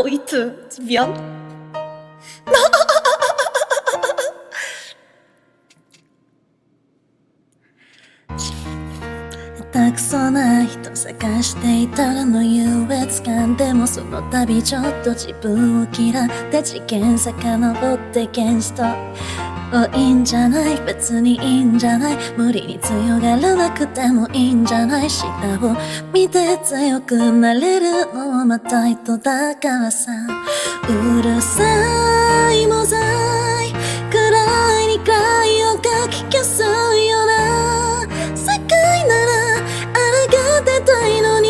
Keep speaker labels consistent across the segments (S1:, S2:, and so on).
S1: 이트 미안.
S2: 下手くそな人探していたらの優越感でもその度ちょっと自分を嫌って事件遡って現実といいんじゃない別にいいんじゃない無理に強がらなくてもいいんじゃない下を見て強くなれるのはまた人だからさうるさいモザイくらいに会をかき消すような世界なら抗ってたいのに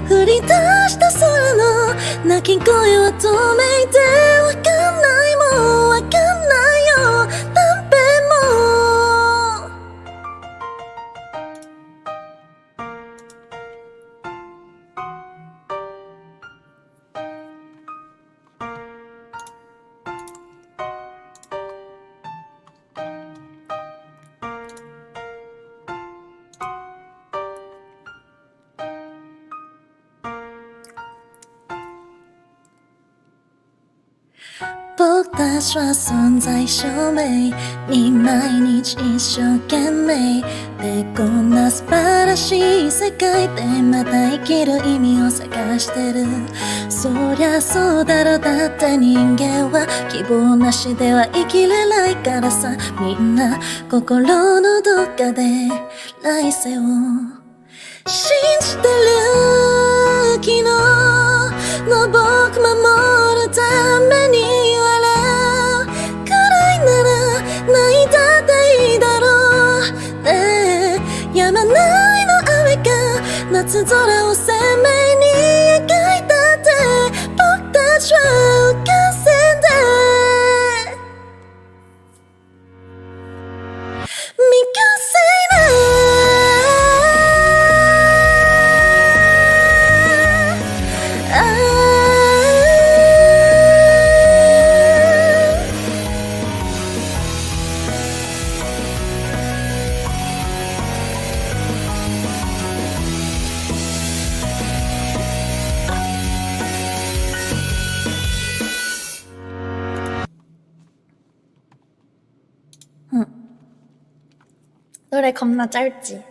S2: 降り出した空の鳴き声は透明でわかんないもんわかんないよ何遍も僕たちは存在証明に毎日一生懸命でこんな素晴らしい世界でまた生きる意味を探してるそりゃそうだろだって人間は希望なしでは生きれないからさみんな心のどっかで来世を信じてる昨日の僕守るために笑うくらいなら泣いたっていいだろうねえ止まないの雨が夏空を鮮明に描いたって僕たちは浮かせて未完成
S1: 노래 겁나 짧지.